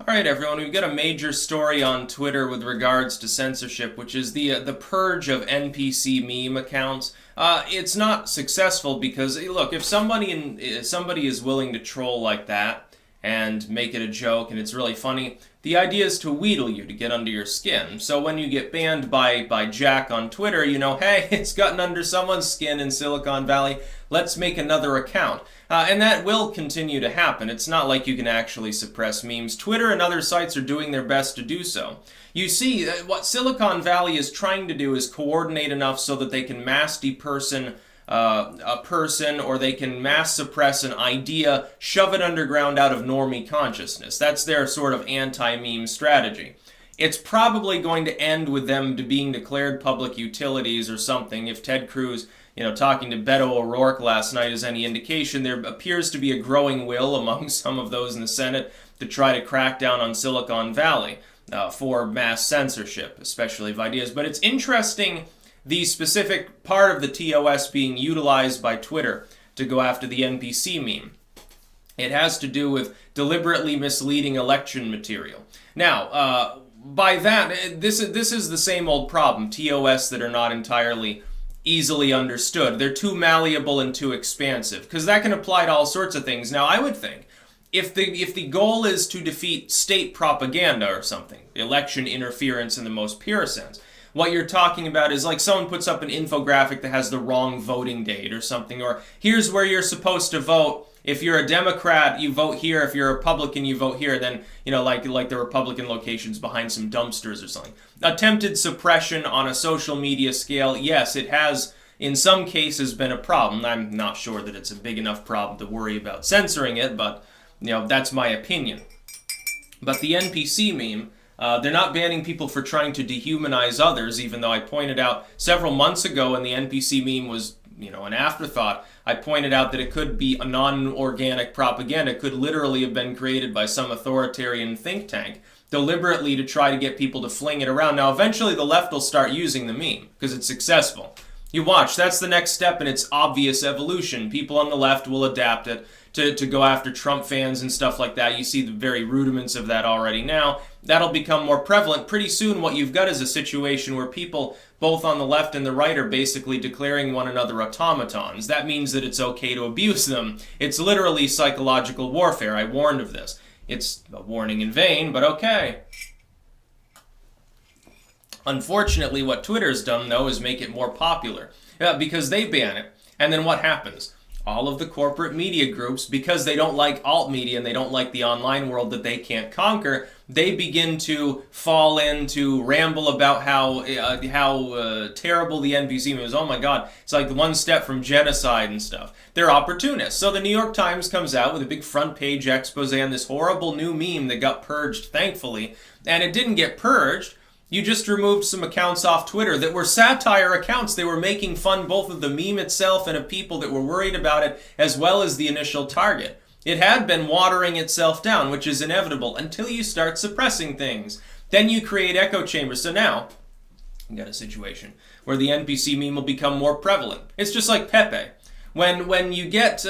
All right, everyone, we've got a major story on Twitter with regards to censorship, which is the purge of NPC meme accounts. It's not successful because, look, if somebody is willing to troll like that and make it a joke and it's really funny, the idea is to wheedle you, to get under your skin. So when you get banned by Jack on Twitter, you know, hey, it's gotten under someone's skin in Silicon Valley, let's make another account. And that will continue to happen. It's not like you can actually suppress memes. Twitter and other sites are doing their best to do so. You see, what Silicon Valley is trying to do is coordinate enough so that they can mass deperson a person, or they can mass suppress an idea, shove it underground out of normie consciousness. That's their sort of anti-meme strategy. It's probably going to end with them being declared public utilities or something. If Ted Cruz, talking to Beto O'Rourke last night is any indication, there appears to be a growing will among some of those in the Senate to try to crack down on Silicon Valley for mass censorship, especially of ideas. But it's interesting the specific part of the TOS being utilized by Twitter to go after the NPC meme. It has to do with deliberately misleading election material. Now, by that, this is the same old problem, TOS that are not entirely easily understood. They're too malleable and too expansive, because that can apply to all sorts of things. Now, I would think, if the goal is to defeat state propaganda or something, election interference in the most pure sense, what you're talking about is like someone puts up an infographic that has the wrong voting date or something, or here's where you're supposed to vote. If you're a Democrat, you vote here. If you're a Republican, you vote here. Then, like the Republican locations behind some dumpsters or something. Attempted suppression on a social media scale, yes, it has in some cases been a problem. I'm not sure that it's a big enough problem to worry about censoring it, but, that's my opinion. But the NPC meme, they're not banning people for trying to dehumanize others, even though I pointed out several months ago when the NPC meme was, an afterthought, I pointed out that it could be a non-organic propaganda. It could literally have been created by some authoritarian think tank deliberately to try to get people to fling it around. Now, eventually the left will start using the meme because it's successful. You watch, that's the next step in its obvious evolution. People on the left will adapt it to go after Trump fans and stuff like that. You see the very rudiments of that already now. That'll become more prevalent. Pretty soon what you've got is a situation where people, both on the left and the right, are basically declaring one another automatons. That means that it's okay to abuse them. It's literally psychological warfare. I warned of this. It's a warning in vain, but okay. Unfortunately, what Twitter's done, though, is make it more popular. Because they ban it. And then what happens? All of the corporate media groups, because they don't like alt media and they don't like the online world that they can't conquer, they begin to fall in to ramble about how terrible the NPC meme is. Oh my God, it's like one step from genocide and stuff. They're opportunists. So the New York Times comes out with a big front page expose on this horrible new meme that got purged, thankfully. And it didn't get purged. You just removed some accounts off Twitter that were satire accounts. They were making fun both of the meme itself and of people that were worried about it, as well as the initial target. It had been watering itself down, which is inevitable, until you start suppressing things. Then you create echo chambers. So now, you got a situation where the NPC meme will become more prevalent. It's just like Pepe. When you get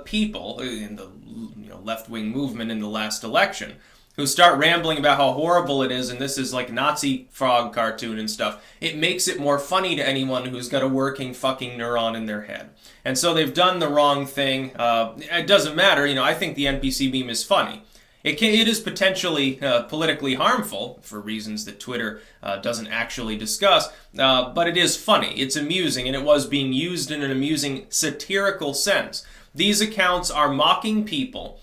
people in the left-wing movement in the last election who start rambling about how horrible it is, and this is like Nazi frog cartoon and stuff, it makes it more funny to anyone who's got a working fucking neuron in their head. And so they've done the wrong thing. It doesn't matter, I think the NPC meme is funny. It is potentially politically harmful, for reasons that Twitter doesn't actually discuss, but it is funny. It's amusing, and it was being used in an amusing, satirical sense. These accounts are mocking people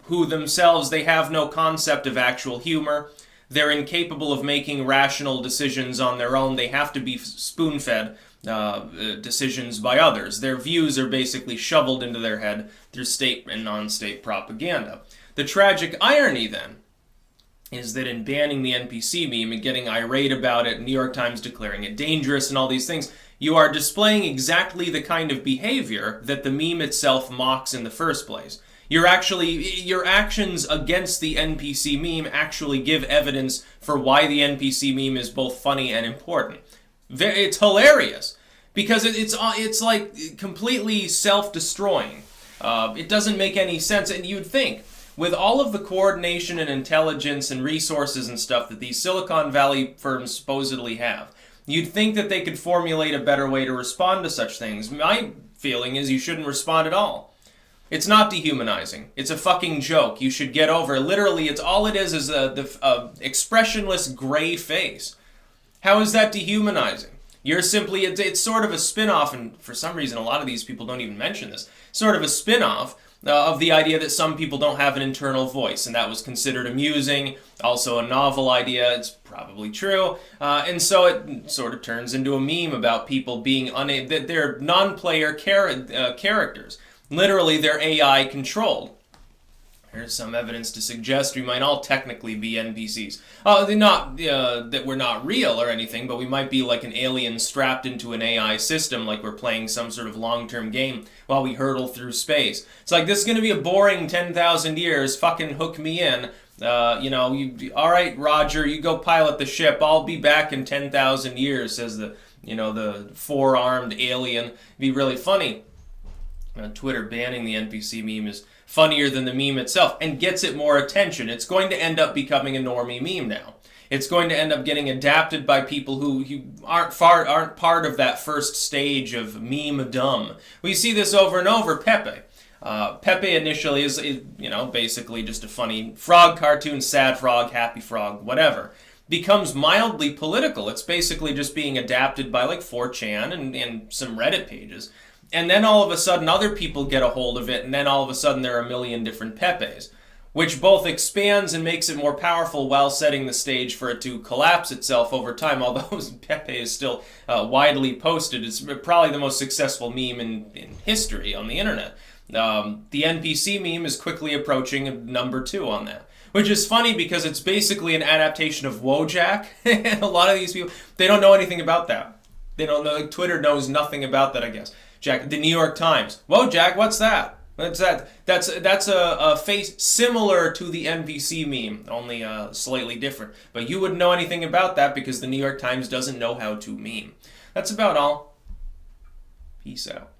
who themselves, they have no concept of actual humor. They're incapable of making rational decisions on their own. They have to be spoon-fed decisions by others. Their views are basically shoveled into their head through state and non-state propaganda. The tragic irony, then, is that in banning the NPC meme and getting irate about it, New York Times declaring it dangerous and all these things, you are displaying exactly the kind of behavior that the meme itself mocks in the first place. Your actions against the NPC meme actually give evidence for why the NPC meme is both funny and important. It's hilarious because it's like completely self-destroying. It doesn't make any sense, and you'd think with all of the coordination and intelligence and resources and stuff that these Silicon Valley firms supposedly have, you'd think that they could formulate a better way to respond to such things. My feeling is you shouldn't respond at all. It's not dehumanizing. It's a fucking joke. You should get over it. Literally, it's all it is a expressionless gray face. How is that dehumanizing? You're simply, it's sort of a spin-off, and for some reason a lot of these people don't even mention this, sort of a spin-off of the idea that some people don't have an internal voice, and that was considered amusing, also a novel idea, it's probably true, and so it sort of turns into a meme about people being unable, that they're non-player characters. Literally, they're AI controlled. Here's some evidence to suggest we might all technically be NPCs. Not that we're not real or anything, but we might be like an alien strapped into an AI system, like we're playing some sort of long-term game while we hurtle through space. It's like, this is going to be a boring 10,000 years, fucking hook me in. All right, Roger, you go pilot the ship. I'll be back in 10,000 years, says the four-armed alien. It'd be really funny. Twitter banning the NPC meme is funnier than the meme itself and gets it more attention. It's going to end up becoming a normie meme now. It's going to end up getting adapted by people who aren't part of that first stage of meme-dumb. We see this over and over. Pepe. Pepe initially is basically just a funny frog cartoon, sad frog, happy frog, whatever. Becomes mildly political. It's basically just being adapted by like 4chan and some Reddit pages. And then all of a sudden other people get a hold of it, and then all of a sudden there are a million different Pepes, which both expands and makes it more powerful while setting the stage for it to collapse itself over time. Although Pepe is still widely posted, it's probably the most successful meme in history on the internet. The NPC meme is quickly approaching number 2 on that. Which is funny because it's basically an adaptation of Wojak. And a lot of these people, they don't know anything about that. They don't know, like, Twitter knows nothing about that, I guess. Jack, the New York Times. Whoa, Jack, what's that? What's that? That's a face similar to the NPC meme, only slightly different. But you wouldn't know anything about that because the New York Times doesn't know how to meme. That's about all. Peace out.